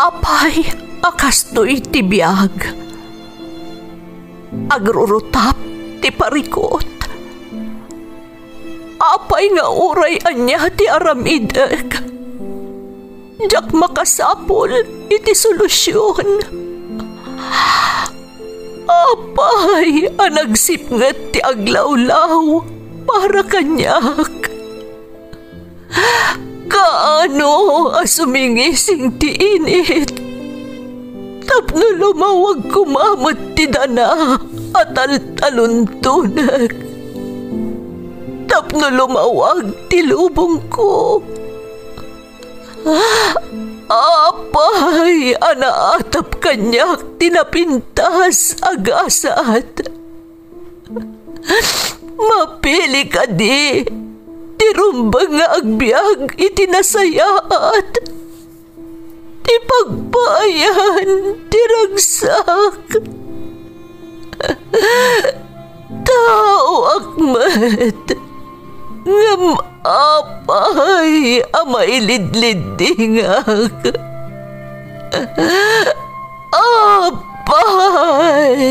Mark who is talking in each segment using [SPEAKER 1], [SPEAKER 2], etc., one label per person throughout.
[SPEAKER 1] Apay, akastoy ti biyag. Agrurutap ti parikot. Apay nga uray anya ti aramideg. Jak makasapol iti solusyon. Apay, anagsipnget ti aglawlaw para kanyak. Kaano asumingising ti init. Tapno lumawag kumamot ti dana at taluntunag. Tapno lumawag ti lubong ko. Apay, anaatap kanyak tinapintas agasat. Mapili ka di, tirumbang nga agbyag itinasayaat. Ti pagbayan, tiragsak. Tao akmat, ngam apay, amailidlidingak. Apay.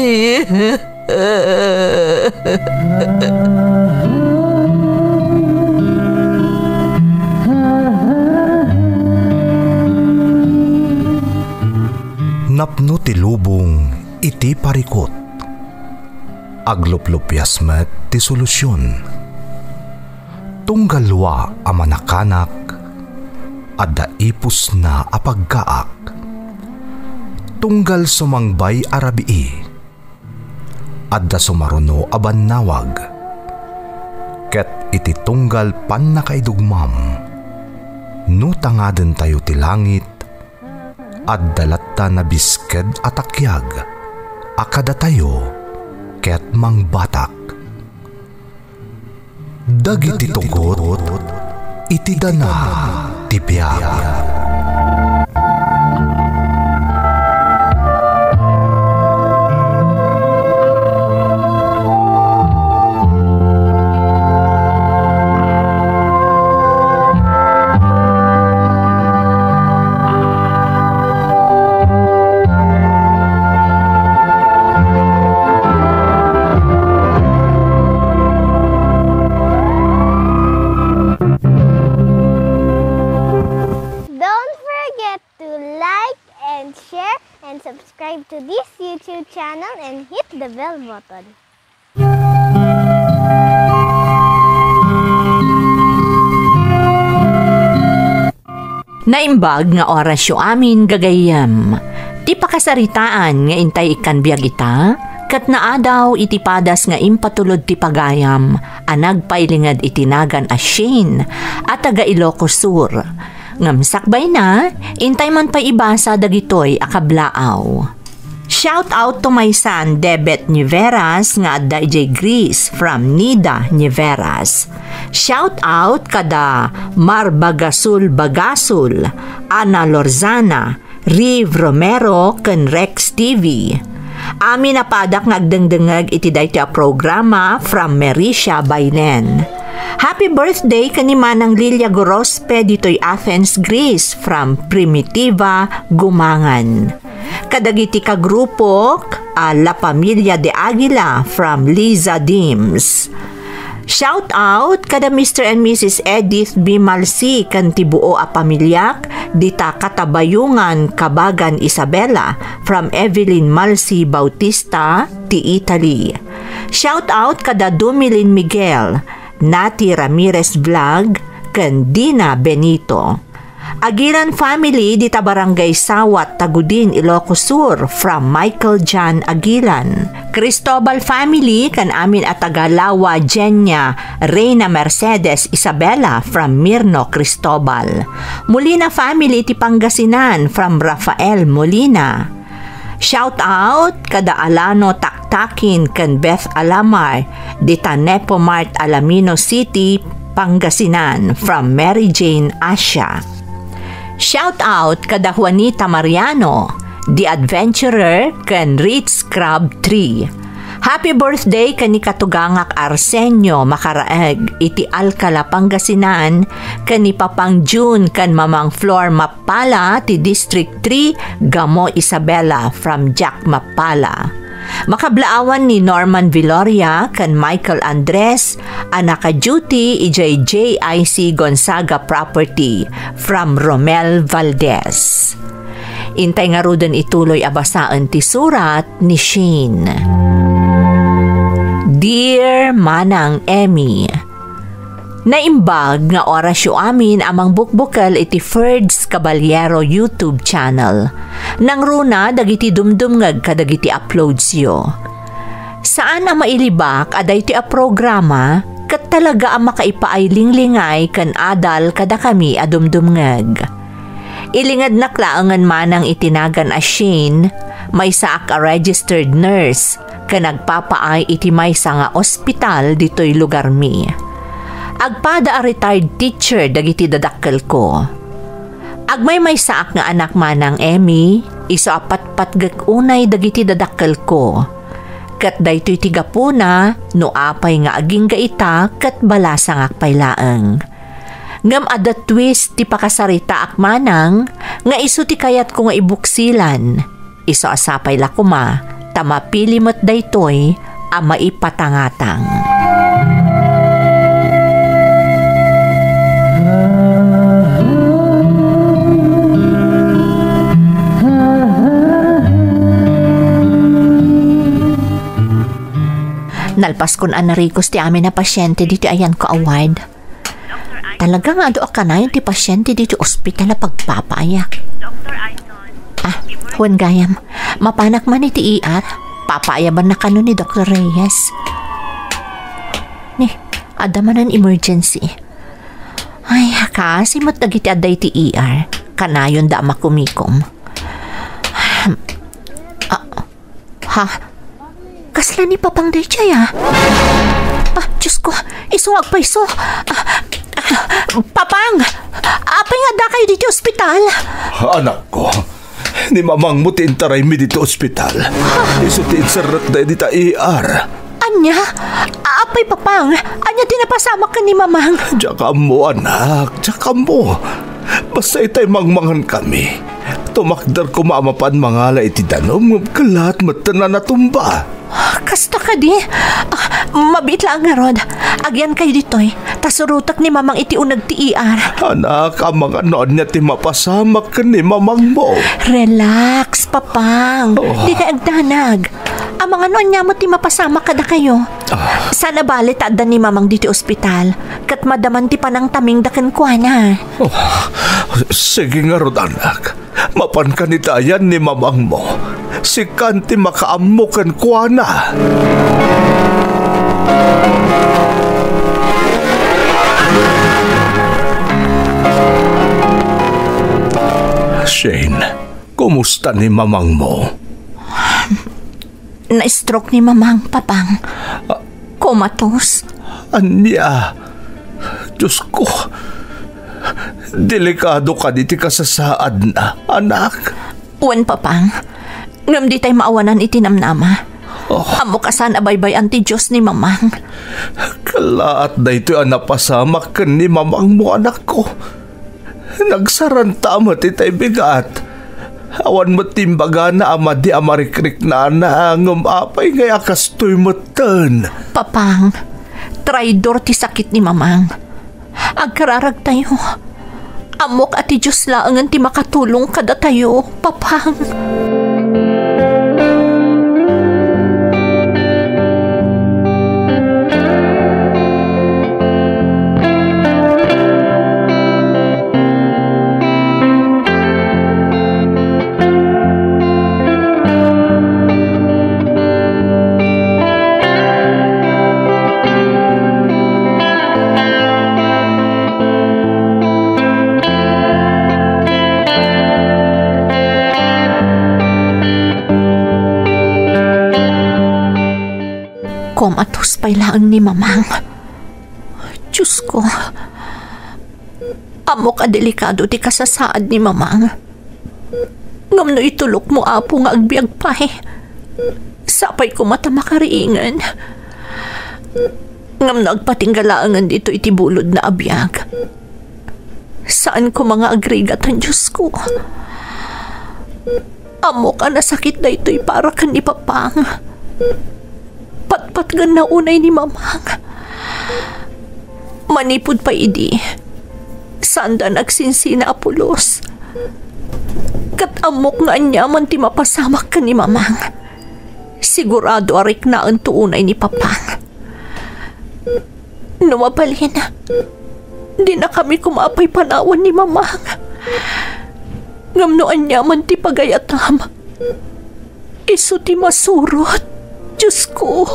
[SPEAKER 2] Napno ti lubong iti parikot. Agluplupyas met ti solusyon. Tunggalwa a manakanak, adda ipus na apagkaak. Tunggal sumangbay arabii, adda sumaruno aban nawag. Ket iti tunggal pan nakaidugmam, no tangaden tayo ti langit, adda latta na bisked atakyag, akada tayo ket mangbatak. Dagiti tugot, iti dana ti biag.
[SPEAKER 3] Subscribe to this YouTube channel and hit the bell button.
[SPEAKER 1] Naimbag nga orasyo amin gagayam. Ti pakasaritaan nga intay ikan biag ita, kat naadaw iti padas nga impatulod ti pagayam, anagpailingad itinagan a Shane at taga Ilocos Sur. Ngamsakbay na, intay man pa ibasa dagitoy akablaaw. Shout out to my son Debet Niveras nga adda ijay Greece from Nida Niveras. Shout out kada Mar Bagasul, Ana Lorzana, Riv Romero ken Rex TV. Amin napadak nga agdengdengag iti dayta programa from Merisha Bailen. Happy birthday kani Manang Lilia Gorospe ditoy Athens, Greece from Primitiva, Gumangan. Kadagiti ka grupo La Familia de Aguila from Liza Dims. Shout out kada Mr. and Mrs. Edith B. Malsi kan tibuo a pamilyak dita Katabayungan, Kabagan, Isabela from Evelyn Malsi Bautista ti Italy. Shout out kada Dumilin Miguel, Nati Ramirez Vlog, ken Dina Benito. Agilan family dita Barangay Sawat, Tagudin, Ilocos Sur from Michael John Agilan. Cristobal family kan amin at Tagalawa Jenya Reina Mercedes Isabela from Mirno, Cristobal. Molina family ti Pangasinan from Rafael Molina. Shout out kada Alano Taktakin kan Beth Alamar dita Nepomart Alamino City, Pangasinan from Mary Jane Asha. Shout out kada Juanita Mariano, The Adventurer kan Ritz Crab Tree. Happy birthday kani katugangak Arsenio makaraeg iti Alcala, Pangasinan, kani Papang June kan Mamang Flor Mapala ti District 3 Gamo Isabela from Jack Mapala. Makablaawan ni Norman Viloria kan Michael Andres anak duty ijay JIC Gonzaga Property from Romel Valdez. Intay nga rudon ituloy abasaan ti surat ni Shane. Dear Manang Emmy, naimbag nga orasyo amin amang bukbukal iti Ferds Caballero YouTube channel. Nang runa dagiti dumdumngag kadagiti uploads yo. Saan ang mailibak aday ti a programa kat talaga ang makaipaay-linglingay kan adal kada kami adumdumngag. Ilingad na klaangan manang itinagan a Shane, may saak a registered nurse, ka nagpapaay iti maysa nga ospital ditoy lugar mi. Agpada a retired teacher dagiti dadakkel ko. Agmay may saak nga anak manang Emmy, iso apat unay dagiti dadakkel ko. Kat daytoy tigapuna, no apay nga aging gaita kat balasa nga paylaeng. Ngam ada twist ti pakasarita akmanang, nga iso ti kayat ko nga ibuksilan. Iso asapay lakuma, tamapili mo't daytoy a maipatangatang. Nalpas kun anarikos ti amin na pasyente dito ayan ko award. Talaga nga doa ka na yung ti pasyente dito ospital na pagpapayak. Huwag gayam, mapanak man iti ER, papayaban na kano ni Dr. Reyes. Ni, adaman ang emergency. Ay, kasi mo't nagiti aday ti ER, kanayon da makumikom. Ha? Kasla ni Papang Daychay Diyos ko, isungag pa iso. Papang, apay nga da kayo dito ospital?
[SPEAKER 2] Anak ko, ni mamang mo tintaray mi dito ospital. Iso tinsarat da dita ER.
[SPEAKER 1] Anya? Apay Papang, anya tinapasama ka ni mamang?
[SPEAKER 2] Tsaka mo anak, tsaka mo. Basta itay mangmangan kami. Tumakdar ko maamapan mangala iti danom, kalat matana na tumba.
[SPEAKER 1] Kasta ka di? Mabit lang nga rod. Agyan kayo ditoy. Tasurutak ni mamang iti unag ti ER.
[SPEAKER 2] Anak, ang mga noon niya ti mapasamak ka ni mamang mo.
[SPEAKER 1] Relax, Papang. Di ka agdanag. Ang mga noon niya mo ti mapasamak kada kayo. Sana balit ada ni mamang dito ospital. Kat madaman ti panang taming daken kwa na.
[SPEAKER 2] Sige nga rod anak. Mapan ka ni tayan ni mamang mo. Si Kanti makaamukan kwa na. Shane, kumusta ni mamang mo?
[SPEAKER 1] Na-stroke ni mamang, Papang. Comatose.
[SPEAKER 2] Anya? Diyos ko. Delikado ka diti kasasaad na, anak.
[SPEAKER 1] Uwan, Papang. Ngam di tayo maawanan itinamnama. Amo kasan abaybay anti Diyos ni mamang.
[SPEAKER 2] Kalaat na ito ang napasamak ka ni mamang mo, anak ko. Nagsaranta mo titay bigat. Awan mo timbaga na ama di amarikrik na ngumapay ngay akastoy mo tan.
[SPEAKER 1] Papang, traidor ti sakit ni mamang. Agkararag tayo. Amok ati Diyos laangan ti makatulong kada tayo, Papang. Komatos pa'y laang ni mamang. Diyos ko. Amo ka delikado ti kasasaad ni mamang. Ngam no itulok mo apo nga agbiag pa Sapay ko mata makariingan. Ngam nagpatinggalaangan dito iti bulod na abiyag. Saan ko mga agregatan, Diyos ko? Amo ka na sakit na ito'y para kan ni Papang. Patpat gan na unay ni Mamang. Manipod pa idi. Sanda nagsinsi na Apulos. Kat amok nga niya man ti mapasamak ka ni Mamang. Sigurado arik na ang tuunay ni Papang. Numapalin. Di na kami kumapay panawan ni Mamang. Ngamnoan niya man ti pagayatam. Iso ti masurot. Diyos ko.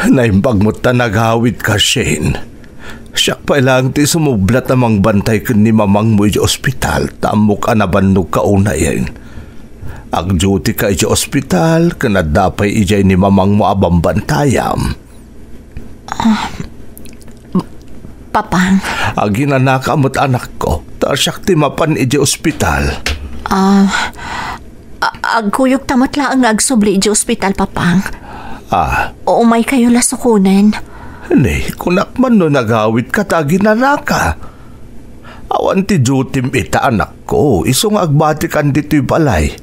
[SPEAKER 2] Naimbag mo ta naghawid ka, Shane. Siya pa lang ti sumublat namang bantay ka ni Mamang mo i ospital, tamo ka nabannog ka una yan. Ang duty ka i ospital, kanadapay ijay ni Mamang mo abang bantayam.
[SPEAKER 1] Papang.
[SPEAKER 2] Ang ginanaka mo't anak ko, tasyak ti mapan ijay ospital.
[SPEAKER 1] Agkuyog tamat lang ang agsubli ijay ospital, Papang.
[SPEAKER 2] O
[SPEAKER 1] may kayo lasukunan.
[SPEAKER 2] Hindi, kunak man no naghawid ka ta ginanaka. Awan ti dutim ita anak ko, isong agbatikan dito'y balay.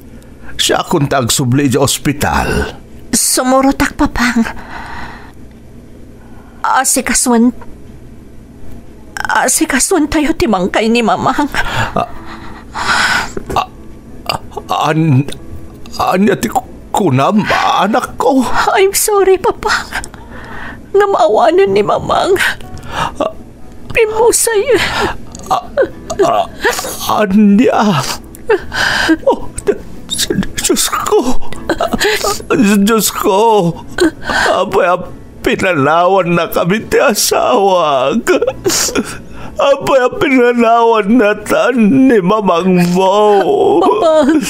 [SPEAKER 2] Siya akong tagsubli sa ospital.
[SPEAKER 1] Sumurotak, Papang. Asikaswan tayo timangkay ni Mamang.
[SPEAKER 2] Anya ti kunam, anak ko.
[SPEAKER 1] I'm sorry, Papang. Namawanan ni Mamang. Pimusay.
[SPEAKER 2] Anya. Oh, Diyos ko. Diyos ko. Abay, pinanawan na kami ti asawa. Abay, pinanawan na tan ni Mamang mo.
[SPEAKER 1] Papang,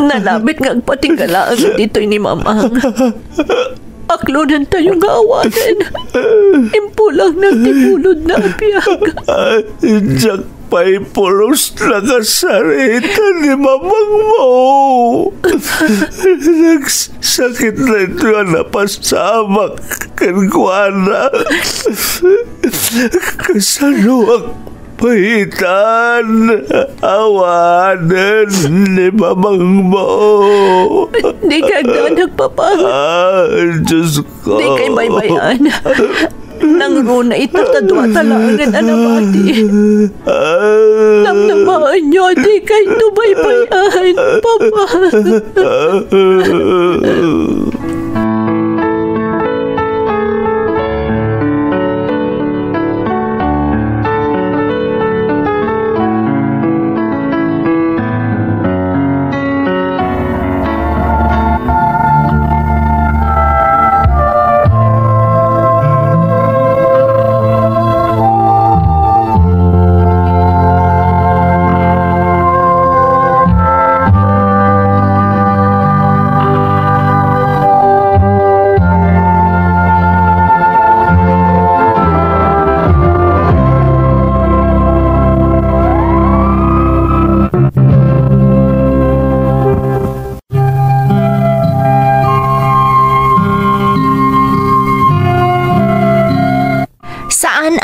[SPEAKER 1] nalabit nga agpatinggalaan dito'y ni Mamang. Aklunan tayong gawanan. Impulang nagtibulod na abiyag.
[SPEAKER 2] Diyak pa'y pulos na kasarita ni Mamang mo. Nagsakit na ito ang napasamak kankwana. Kasaluang pahitan, awanan ni Mamang mo.
[SPEAKER 1] Di ka agdanak, Papang.
[SPEAKER 2] Diyos ko.
[SPEAKER 1] Di kay baybayan. Nang runa itatadwa talangan anamati. Namnamaan niyo, di kay tubaybayan, Papa.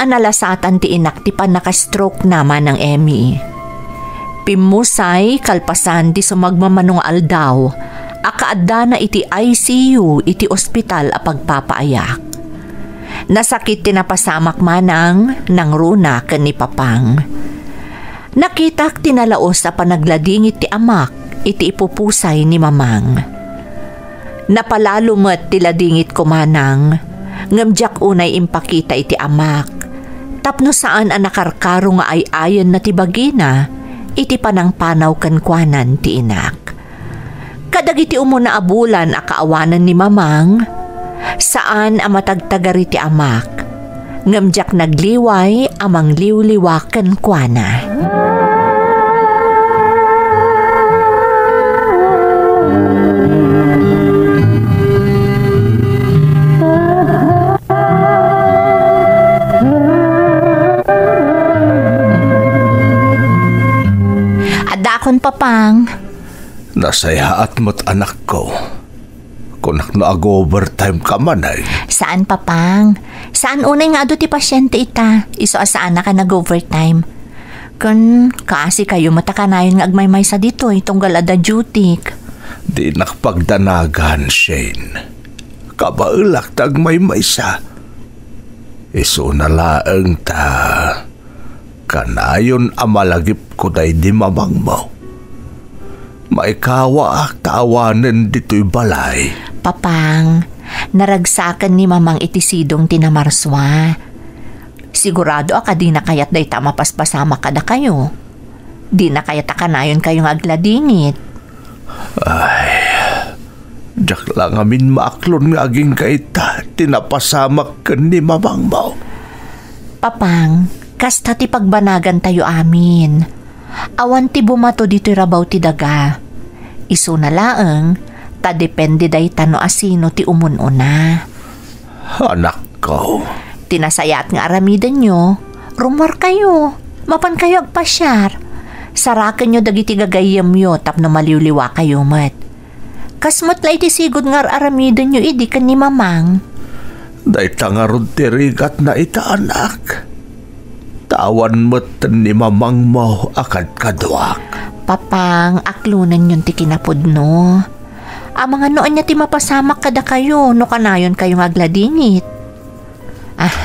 [SPEAKER 1] Nalasatan ti inak ti panaka-stroke naman ng Emmy. Pimusay kalpasan ti sumagmamanong aldaw, akaadda na iti ICU iti ospital a pagpapaayak. Nasakit ti napasamak manang nang runa ken ni Papang. Nakitak tinalaos a panagladingit ti amak iti ipupusay ni Mamang. Napalalo met ti ladingit ko manang, ngamjak unay impakita iti amak. Tapno saan ang nakarkaro nga ay ayon na tibagina, iti panangpanaw kankwanan ti inak. Kadagiti umuna abulan a kaawanan ni Mamang, saan ang matagtagari ti amak, ngamjak nagliway amang liwliwa kankwana. akon papang.
[SPEAKER 2] Nasayaat mo't anak ko. Kunak na ag-overtime ka man ay.
[SPEAKER 1] Saan papang? Saan unay nga ado ti pasyente ita? Iso asaan na ka nag-overtime? Kun kaasi kayo matakanayon nga agmaymay sa dito itong galada dutik.
[SPEAKER 2] Di nakpagdanagan, Shane. Kabaulak tagmaymay sa. Iso na laeng ta. Kanayon amalagip ko day di mamang mo. Maikawa tawanan dito'y balay.
[SPEAKER 1] Papang, naragsakan ni mamang itisidong tinamarswa. Sigurado ka di na kayat day tama paspasama kada kayo. Di na kayat akanayon kayong agladingit.
[SPEAKER 2] Ay, jak lang amin maaklon nga aging kaita, tinapasamak ka ni mamang mo.
[SPEAKER 1] Papang, kasta ti pagbanagan tayo amin. Awan ti bumato dito'y rabaw ti daga. Iso na laeng, ta depende day tano asino ti umununa.
[SPEAKER 2] Anak ko.
[SPEAKER 1] Tinasayat nga aramidan nyo, rumor kayo, mapan kayo agpasyar. Sarakan nyo dagiti gagayam nyo tapno maliwliwa kayo mat. Kasmat lay ti sigod nga aramidan nyo idi kan ni mamang.
[SPEAKER 2] Day tangarod ti rigat na ita anak. Tawan mo't ni mamang mo akad kadwak.
[SPEAKER 1] Papang, aklunan yun ti kinapudno. Ang mga noon niya ti mapasamak kada kayo no kanayon kayong agladingit.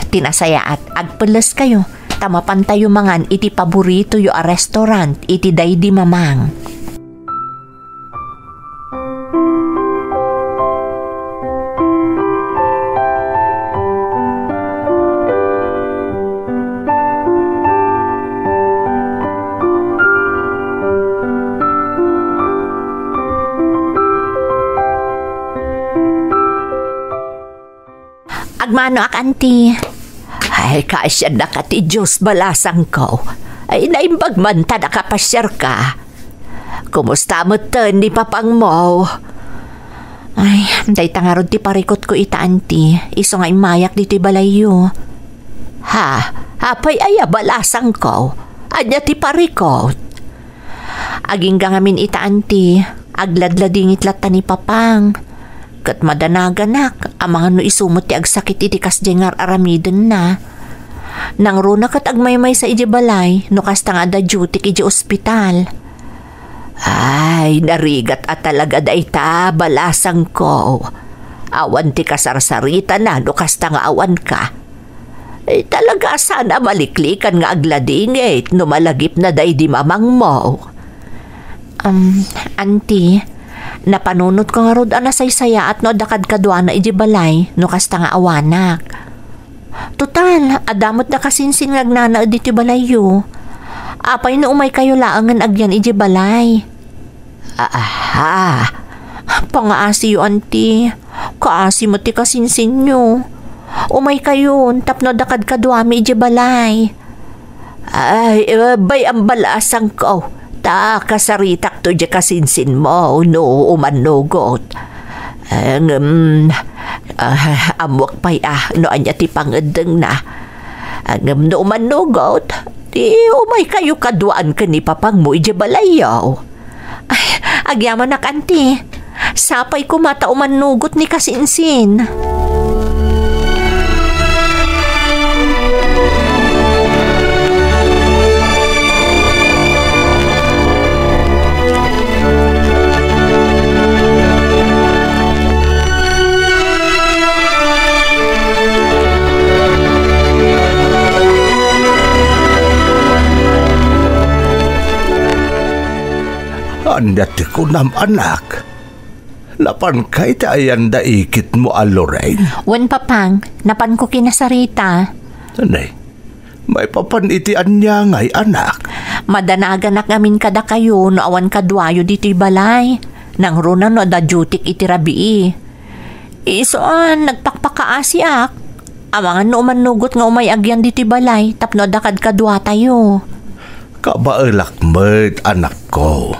[SPEAKER 1] Tinasaya at agpeles kayo. Tamapan tayo mangan iti paborito yo a restaurant iti day di mamang. Agmano ak anti. Ay kasya na ka ti Diyos balasang ko. Ay naimbag man ta nakapasyar ka. Kumusta mo ten ni papang mo? Ay, day tangarod ti parikot ko ita anti. Iso nga imayak dito balayo. Hapay aya balasang ko. Anya ti parikot. Aging gangamin ita anti. Agladlading itlat ni papang. Kat madanaganak, ang mga no isumot ti agsakit iti kasjengar aramiden na. Nang runa kat agmaymay sa iji balay, no kasta nga da duty iji ospital. Ay, narigat at talaga da ita, balasang ko. Awan ti kasarsarita na, no kasta nga awan ka. Ay, talaga sana maliklikan nga agladingit, no malagip na da di mamang mo. Auntie, napanunot ko nga rod anasaysaya at no dakad kadwa na iji balay no kasta nga awanak. Total, adamot na kasinsin nga agnana diti balayo. Apay na umay kayo laangan agyan iji balay. Pangaasi yo auntie. Kaasi mo ti kasinsin nyo. Umay kayo tapno dakad kadwa mi iji balay. Ay, bay ang balasang ko. Ta kasaritak to dya kasinsin mo no umanugot. Amwak pa'y no anya ti pangadeng na. No umanugot. Di umay kayo kaduan ka ni papang mo ija balayaw. Ay, agyaman na kanti. Sapay ko mata umanugot ni kasinsin.
[SPEAKER 2] Andati ko nam anak. Lapan kay tayan da ikit mo Lorraine.
[SPEAKER 1] Wen papang, napan ko kinasarita.
[SPEAKER 2] Anay, may papan itian niya ngay anak.
[SPEAKER 1] Madanaganak ngamin kada kayo no awan kadwayo dito'y balay. Nang runa no da jutik iti rabii. Isoan, nagpakpakaasi ak. Amangan no manugot nga umay agyan dito'y balay tapno dakad kadwa tayo.
[SPEAKER 2] Kabaelak met anak ko.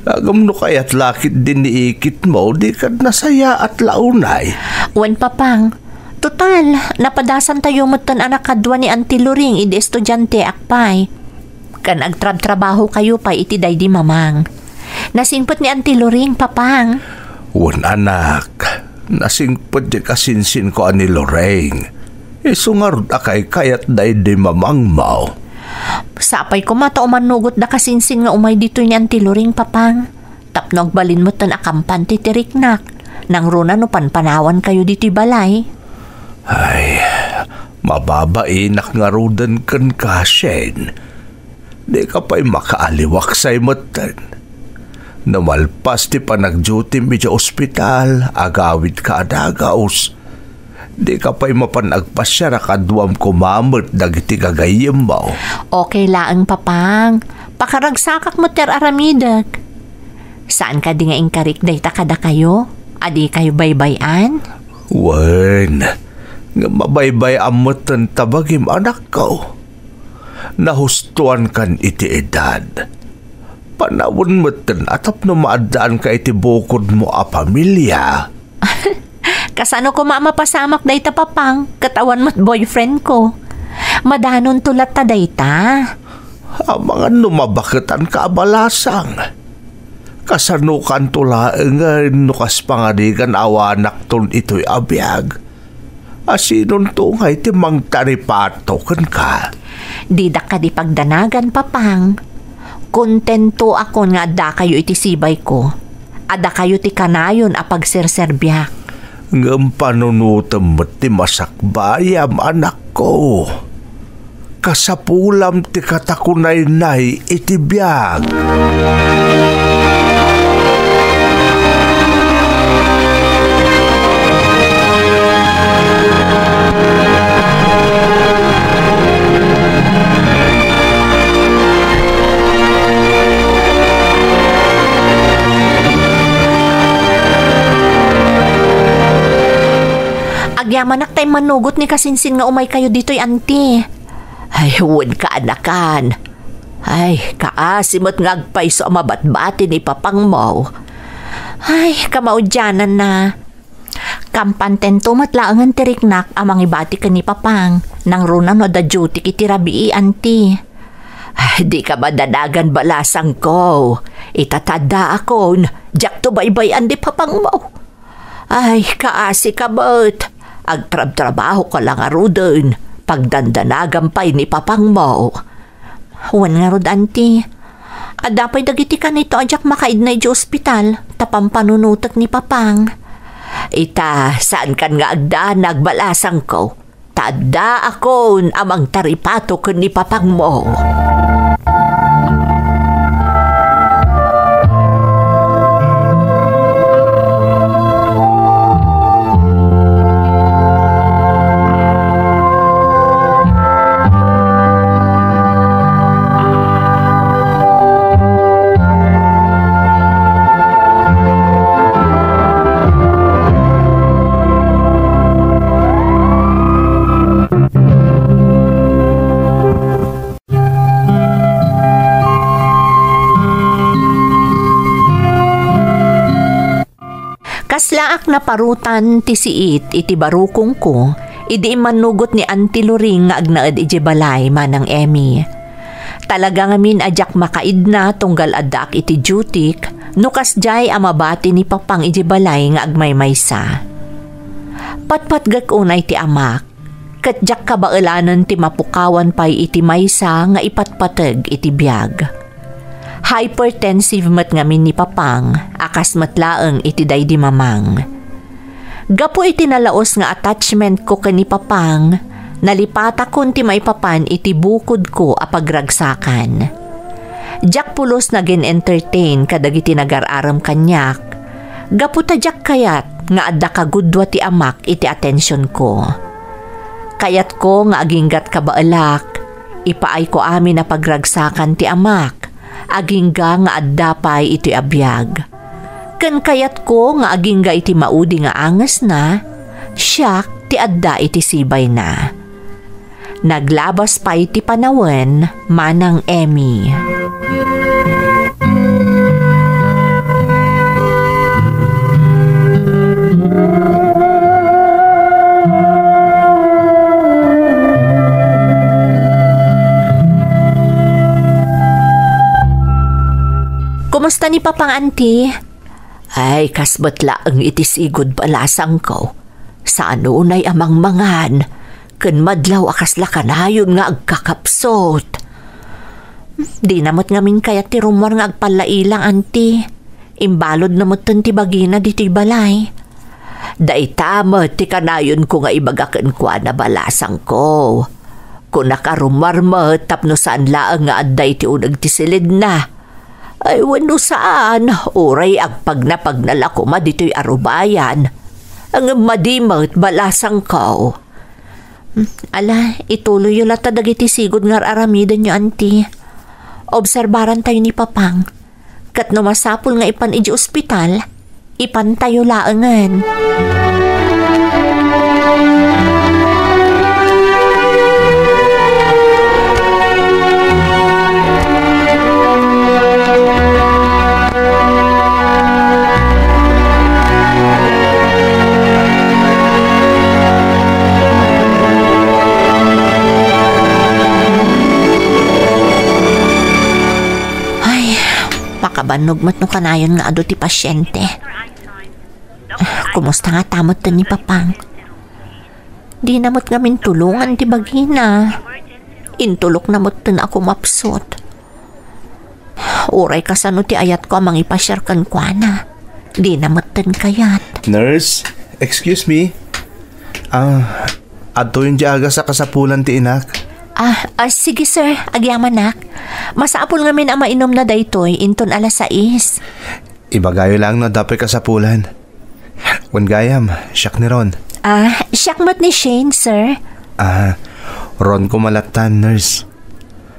[SPEAKER 2] Agam no kaya't lakit din niikit mo, di ka nasaya at launay.
[SPEAKER 1] Wen papang, total, napadasan tayo mutan anak kadwa ni Auntie Loring, idi estudyante akpay. kan agtrab-trabaho kayo pa iti day di mamang. Nasingpot ni Auntie Loring, papang.
[SPEAKER 2] Wan anak, nasingpot di kasinsin ko ani Loreng. Isungarod akay kayat day di mamang mau.
[SPEAKER 1] Sapay ko mata manugot da kasinsin nga umay dito ni Auntie Loring, papang. Tapnog balin mo tan akampan ti tiriknak. Nang runa no panpanawan kayo dito balay.
[SPEAKER 2] Ay, mababainak nga rudan kan ka, Shane. Di ka pa'y makaaliwak sa'y matan. Namalpas ti pa nag-duty mi sa ospital, agawid ka adagaos. Di ka pa'y mapanagpasya rakadwam kumamot dagiti gagayim mo.
[SPEAKER 1] Okay laang, papang. Pakaragsakak mo ter aramidag. Saan ka di nga ingkarik day takada kayo? Adi kayo baybayan?
[SPEAKER 2] Wen, nga mabaybay amutan tabagim anak ko. Nahustuan kan iti edad. Panawon mutan atap no maadaan ka iti bukod mo a pamilya.
[SPEAKER 1] Kasano ko mapasamak day ta, papang? Katawan mo't boyfriend ko. Madanon tulat ta day ta.
[SPEAKER 2] Mga numabakatan ka abalasang. Kasanukan tulaeng nga nukas pangadigan awanak ton ito'y abiyag. Asinon to nga iti mang taripato kan ka.
[SPEAKER 1] Didak ka di pagdanagan, papang. Kontento ako nga ada kayo iti sibay ko. Ada kayo ti kanayon a pagserserbiak.
[SPEAKER 2] Ngam panunutam mo't ti masakbayam anak ko. Kasapulam ti katakunay-nay iti biyag.
[SPEAKER 1] Agyamanak tay manugot ni kasinsin nga umay kayo dito'y auntie. Ay, huwag ka anakan. Ay, kaasimot nga agpay so mabatbati ni papang mo. Ay, kamaudyanan na. Kampantento matlaangan tiriknak amang ibati ka ni papang. Nang runa no da duty iti rabii, auntie. Ay, di ka ba dadagan balasang ko? Itatada ako. Jak to baybayan di papang mo. Ay, kaasi ka ba't? Agtrab-trabaho ka lang arudin. Pagdandanagampay ni papang mo. Huwan nga rod, auntie. Adapay dagiti ka nito ajak makaidnay di ospital. Tapang panunutak ni papang. Ita, saan kan nga agdaan nagbalasang ko? Tada akon amang taripato ko ni papang mo. Kaslaak na parutan ti siit iti barukong ko, idi manugot ni Auntie Loring nga agnaed iti balay manang Emmy. Talaga ngamin ajak makaidna tunggal adak iti jutik, nukas jay amabati ni papang iti balay nga agmaymaysa. Patpatgak unay ti amak, katjak kabaelanan ti mapukawan pay iti maysa nga ipatpateg iti biyag. Hypertensive mat ngamin ni papang, akas matlaeng iti day di mamang. Gapo iti nalaos nga attachment ko kani papang, nalipata kon ti maipapan iti bukod ko a pagragsakan. Jak pulos na gin-entertain kadagiti nagararam kanyak, gapo ta jak kayat nga adda kagudwa ti amak iti atensyon ko. Kayat ko nga aginggat kabaalak, ipaay ko amin na pagragsakan ti amak, agingga nga addapay iti abiyag. Ken kayat ko nga agingga iti maudi nga anges na, siyak ti adda iti sibay na. Naglabas pa iti panawen, manang Emmy. ni Papang, auntie. Ay, kasbatla ang itisigod balasang ko. Sa anunay amang mangan, kun madlaw akas lakanayon nga agkakapsot. Di namot ngamin kaya ti rumor nga agpalailang, auntie. Imbalod namot ti bagina di ti balay. Dai tamot ti kanayon ko nga ibagaken kwa na balasang ko. Kung nakarumar mo, tapno saan laang nga aday ti unag ti silid na. Ay, wano saan, uray agpag na pagnalako ma dito'y arubayan. Ang madimot balasang ko. Ala, ituloy yung lata dagiti sigod nga aramidan nyo, auntie. Obserbaran tayo ni Papang. Kat no masapul nga ipan iji ospital, ipan tayo laangan. Makabanog mat no kanayon nga ado ti pasyente. Kumusta nga tamot ta ni Papang? Di namot ngamin tulungan ti bagina. Intulok namot ta na ako mapsot. Uray kasano ti ayat ko amang ipasyarkan kwa na. Di namot tan kayat.
[SPEAKER 2] Nurse, excuse me. Ato yung diaga sa kasapulan ti inak.
[SPEAKER 1] Sige sir, agyaman nak. Masaapol ngamin ang mainom na daytoy inton alas 6.
[SPEAKER 2] Ibagayo lang na dapat kasapulan. Wan gayam, siyak ni Ron.
[SPEAKER 1] Siyak mat ni Shane, sir.
[SPEAKER 2] Ron ko malatan, nurse.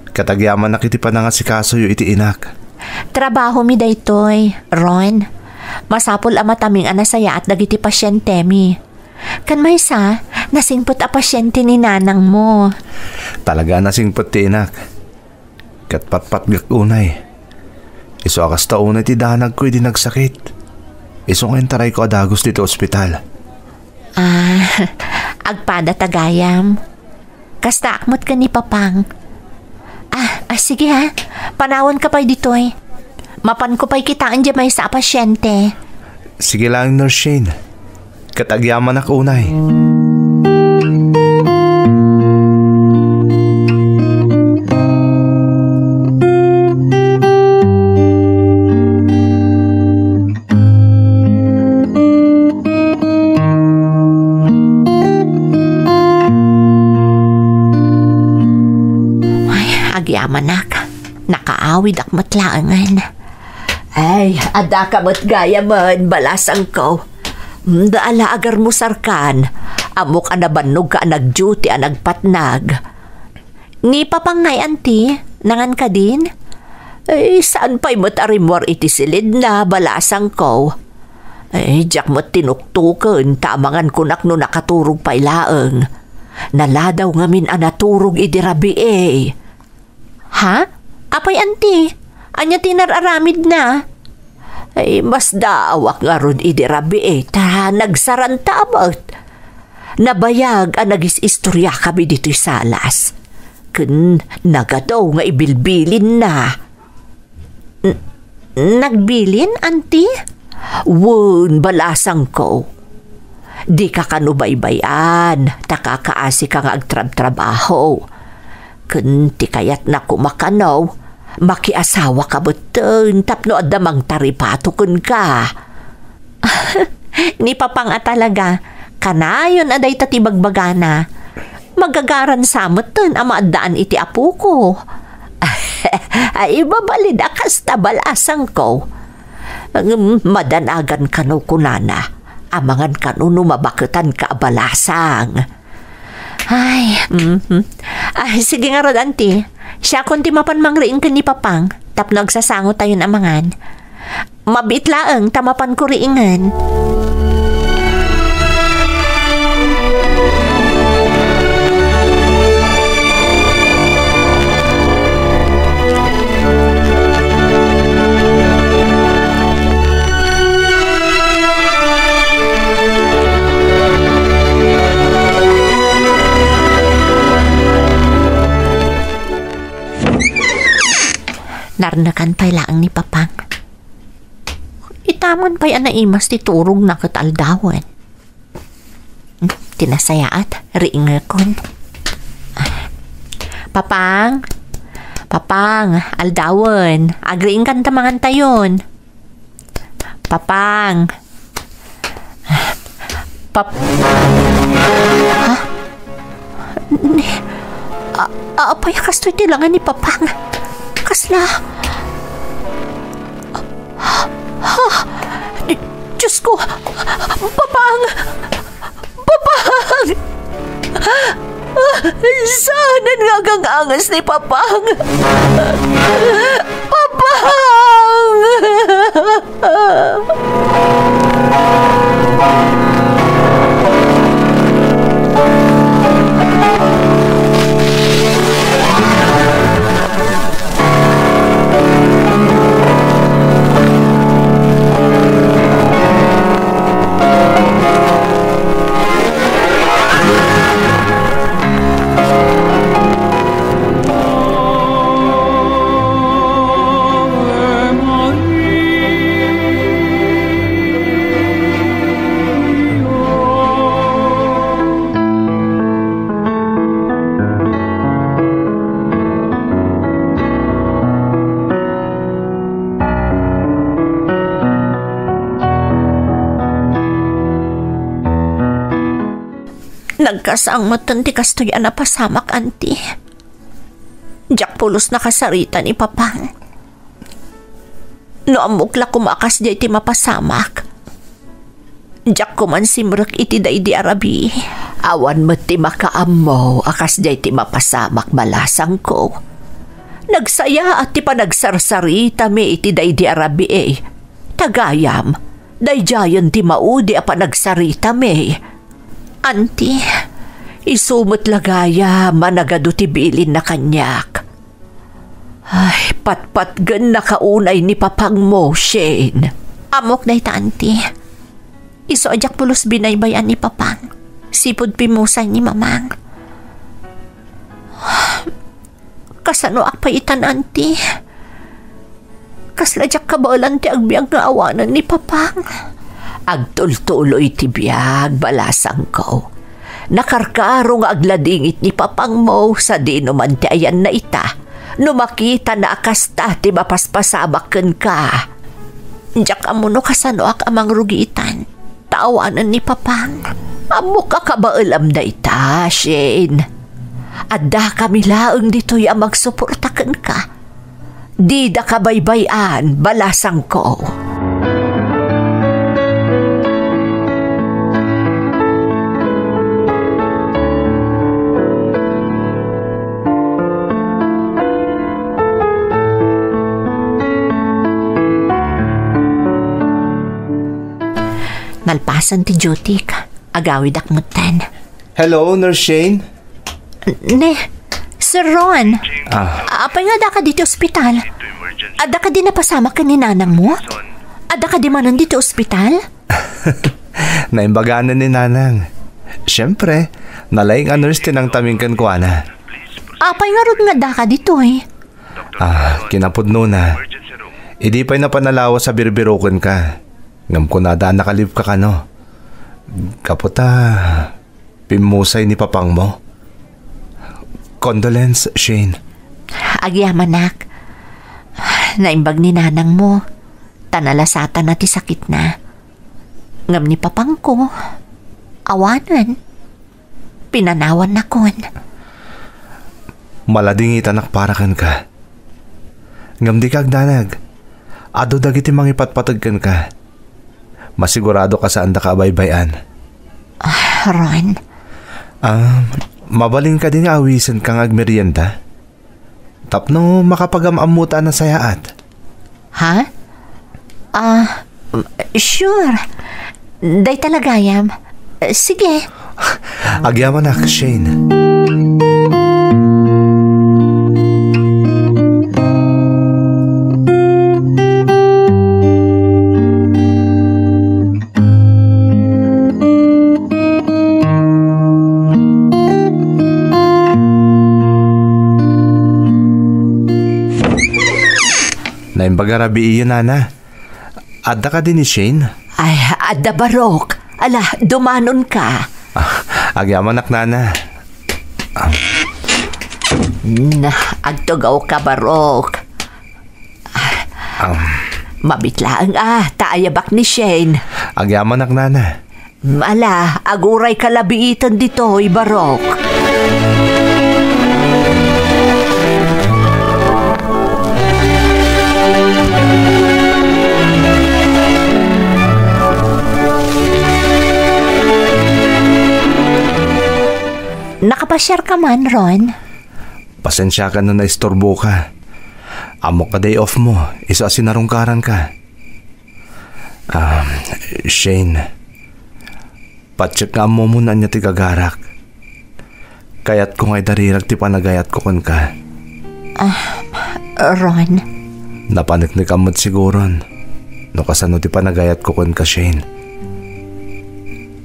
[SPEAKER 2] Katagyaman na kiti pa na nga si kaso yu iti inak.
[SPEAKER 1] Trabaho mi daytoy, Ron. Masapol ang mataming anasaya at dagiti pasyente mi. Kan may sa, nasingpot a pasyente ni nanang mo.
[SPEAKER 2] Talaga nasingpot ti inak. Kat patpatgak unay. Iso akas taunay ti danag ko'y di nagsakit. Iso ngayon taray ko adagos dito ospital.
[SPEAKER 1] Agpada tagayam. Kasta akmot ka ni Papang. Sige ha. Panawan ka pa'y ditoy. Mapan ko pa'y kitaan dyan may sa pasyente.
[SPEAKER 2] Sige lang, Nurse Shane. Katagyaman ak unay.
[SPEAKER 1] Agyaman ak. Nakaawid ak matlaangan. Ay, ada ka mo't gaya man, balasang ko. Daala agar mo sarkan. Amok anabanog ka nag-duty nagpatnag. Ni Papang ngay, auntie, nangan ka din? Ay, saan pa'y mo't arimor iti silid na, balasang ko? Ay, jak mo't tinuktukan, tamangan kunak no nakaturog pa'y laeng. Naladaw ngamin anaturog idirabi eh. Ha? Apay, auntie? Anya tinararamid na? Ay, mas daawak nga ron idirabi eh. Nagsaranta abot. Nabayag ang nagis-istorya kami dito'y salas. Kun nagadaw nga ibilbilin na. Nagbilin, auntie? Wun, balasang ko. Di ka kanubaybayan. Takakaasi ka nga agtrab-trabaho. Kun ti kayat na kumakanaw, makiasawa ka butun, tapno adamang taripatukon ka. Ni Papang talaga, kanayon aday tatibagbagana, magagaran samatan ang maadaan iti apo ko. Ay, ibabalid akas tabalasang ko. Madanagan ka no kunana, amangan ka no mabakutan ka abalasang. Ay, sige nga rod, auntie. Siya kundi mapan mangriing ka ni Papang, tapno agsasango tayo namangan. Mabitlaang tamapan ko riingan. Narnakan pa'y laang ni Papang. Itaman pa yan na imas ti turog na kataldawan. Tinasayaat, riinga kon. Papang, aldawan, agriing kan tamangan tayon. Papang. Ha? Apay kastoy tilangan ni Papang. Kasla. Diyos ko. Papang. Saan nga kang angas ni Papang? Papang! Nagkasang matanti kastoy na pasamak, anti. Diyak pulos nakasarita ni Papang. No amukla kumakas di iti mapasamak. Diyak kuman simrek iti day di Arabi. Awan mo ti makaammo akas di iti mapasamak balasang ko. Nagsaya at ti panagsarsarita mi iti day di Arabi Tagayam, day jayon ti maudi a panagsarita mi. Anti, isumot lagaya managado ti bilin na kanyak. Ay, patpatgan na kaunay ni Papang mo, Shane. Amok na ita, anti. Iso ajak pulos binaybayan ni Papang. Sipod pimusay ni Mamang. Kasano akpaitan, anti. Kasladyak kabalan ti agbiag nga awanan ni Papang. Agtultuloy ti biyag balasang ko. Nakarkaro nga agladingit ni Papang mo sa di naman ti ayan na ita. Numakita na akasta ti mapaspasabaken ka. Diyak amuno kasano ak amang rugitan. Taawanan ni Papang. Amo ka kabaalam da ita, Shane. Adda kami laeng dito'y ang magsuportaken ka. Di da kabaybayan balasang ko. Nalpasan ti Jutik. Agawid akmutan.
[SPEAKER 2] Hello, Nurse Shane?
[SPEAKER 1] Sir Ron. Apay nga da ka dito ospital? Ada ka din napasama ka ni nanang mo? Ada ka di manan dito ospital?
[SPEAKER 2] Naimbaganan ni nanang. Siyempre, nalaing nurse tinang tamingkan ko, ana.
[SPEAKER 1] Apay nga ron nga da ka dito
[SPEAKER 2] Kinapudno na. Idi pa'y napanalawa sa birbiroken ka. Ngam ko na daan nakalib ka kano. Kaputa, pimusay ni Papang mo. Condolence, Shane.
[SPEAKER 1] Agyamanak. Naimbag ni nanang mo. Tanalasatan na ti sakit na. Ngam ni Papang ko. Awanan. Pinanawan na kon.
[SPEAKER 2] Maladingit anak parakan ka. Ngam di kagdanag. Ado dagiti mangipatpatagkan ka. Masigurado ka saan da ka baybayan.
[SPEAKER 1] Ron.
[SPEAKER 2] Mabaling ka din awisan kang agmerienda. Tapno makapagamamuta na sayaat.
[SPEAKER 1] Ha? Sure. Day talagayam. Sige.
[SPEAKER 2] Agyaman na, Shane. Naimbagarabi iyo, nana. Adda ka din ni Shane?
[SPEAKER 1] Ay, adda barok. Ala, dumanon ka.
[SPEAKER 2] Agyaman nana.
[SPEAKER 1] Agtugaw ka barok. Mabitlaang taayabak ni Shane.
[SPEAKER 2] Agyaman nana.
[SPEAKER 1] Ala, aguray kalabiitan dito, barok. Nakapasyar ka man, Ron?
[SPEAKER 2] Pasensya ka na naistorbo ka. Amok ka day off mo. Isa sinarungkaran ka. Shane, patsyak nga mo muna niya ti kagarak. Kayat ko nga'y darirag ti panagayat ko kun ka.
[SPEAKER 1] Ron?
[SPEAKER 2] Napanik ni kamot siguron. No kasano ti panagayat ko kun ka, Shane.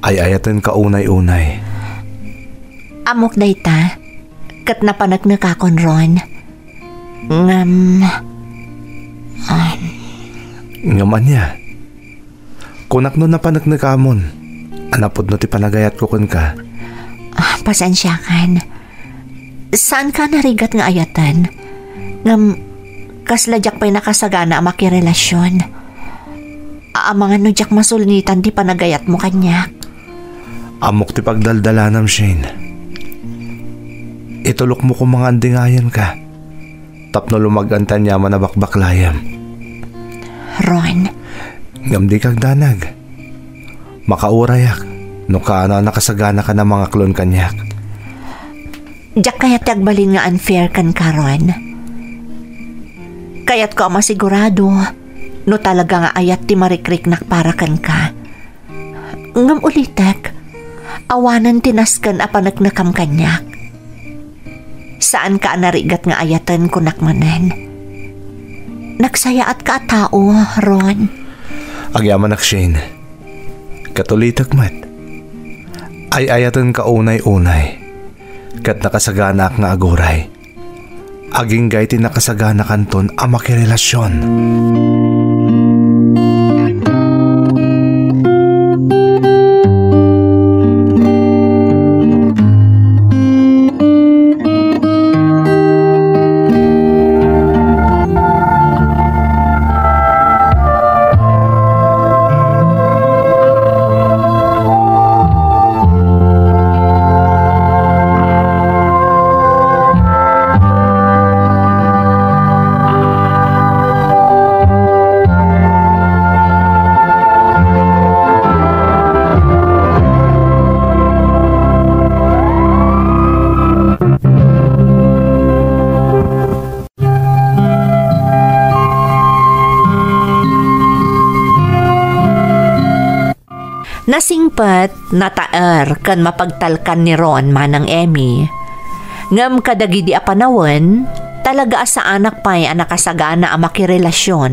[SPEAKER 2] Ay ayatin ka unay-unay.
[SPEAKER 1] Amok dayta, kat napanak na kakon, Ron.
[SPEAKER 2] Ngaman niya. Kunak no napanak na kamon. Anapod no ti panagayat ko kun ka.
[SPEAKER 1] Pasensya kan. Saan ka narigat nga ayatan? Kasladyak pa'y nakasagana ang makirelasyon. Mga nudyak masulnitan ti panagayat mo kanya.
[SPEAKER 2] Amok ti pagdaldalanam, Shane. Itulok mo kung mga andingayan ka. Tapno lumagantan niya man na bakbaklayam.
[SPEAKER 1] Ron?
[SPEAKER 2] Ngam di kag danag. Makaurayak. No ka nakasagana ka na mga klon kanyak.
[SPEAKER 1] Diyak kayat tagbalin nga unfair kan ka, Ron. Kayat ko masigurado. No talaga nga ayat ti marikriknak para kan ka. Ngam ulitek. Awanan tinaskan apanak na kam kanyak. Saan ka narigat nga ayatan kunak manen? Nagsaya at ka tao, Ron.
[SPEAKER 2] Agyaman ak, Shane. Katulitak mat. Ay ayatan ka unay-unay. Kat nakasagana ak nga aguray. Aging gay ti nakasagana kanton ang makirelasyon.
[SPEAKER 1] Nasingpat, nataer, kan mapagtalkan ni Ron manang Emmy. Ngam kadagi di apanawan, talaga sa anak pa'y nakasagana ang makirelasyon.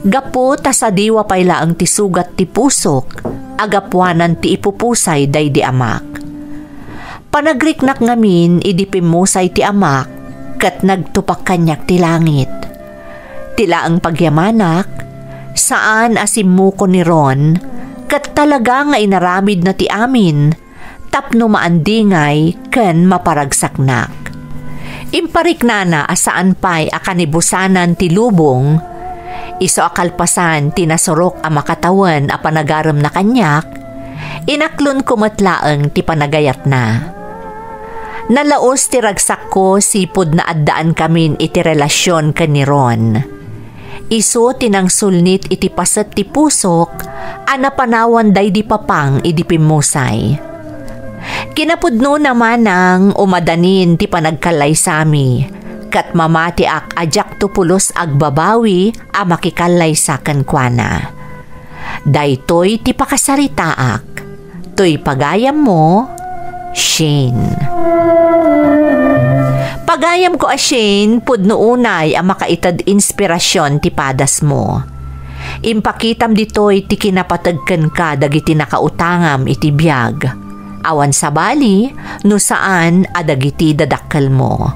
[SPEAKER 1] Gapo ta sa diwa pa'y laang ti sugat ti pusok, agapwanan ti ipupusay day di amak. Panagriknak ngamin, idipimusay ti amak, kat nagtupak kanyak ti langit. Tila ang pagyamanak, saan asimuko ni Ron, kat talaga nga inaramid na ti amin, tapno maandingay ken maparagsaknak. Impariknana asaan pa'y akanibusanan ti lubong, iso akalpasan tinasurok ang makatawan a panagaram na kanyak, inaklon kumatlaang ti panagayat na. Nalaos ti ragsak ko sipod na addaan kamin iti relasyon ken ni Ron. Iso tinang sulnit iti pasat ti pusok, anapanawan day di papang idipimusay. Kinapudno naman ang umadanin ti panagkalay sami, kat mamati ak ajak tupulos agbabawi a makikalay sa kankwana. Daytoy ti pakasaritaak, toy pagayam mo, Shane. Pagayam ko Shane, pudno unay ang makaitad inspirasyon ti padas mo. Impakitam ditoy ti kinapatagken ka dagiti nakautangam iti biyag. Awan sa bali, no saan adagiti dadakkel mo.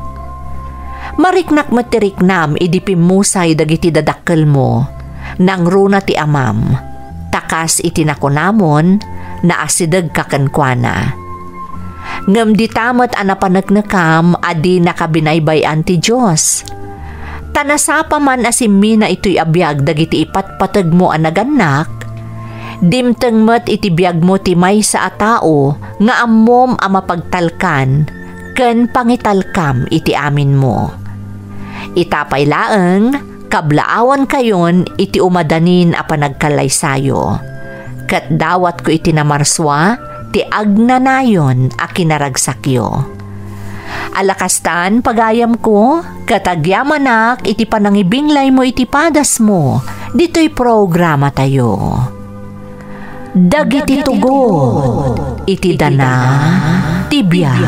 [SPEAKER 1] Mariknak matiriknam idipimusay dagiti dadakkel mo. Nang runa ti amam, takas itinakunamon na asidag kakankwana. Ngam di tamat anapanagnakam adi nakabinaybayan ti Diyos. Tanasapa man asimi na ito'y abiyag dagiti ipatpatag mo anaganak, dimteng met iti biyag mo ti may sa atao nga ammom a mapagtalkan ken pangitalkam iti amin mo. Itapay laeng kablaawan kayon iti umadanin a panagkalaysayo. Kat dawat ko iti namarswa ti agnanayon a kinaragsakyo. Alakastan pagayam ko, katagyamanak iti panangibinglay mo iti padas mo, dito'y programa tayo. Dagiti tugo, iti dana, tibiyag.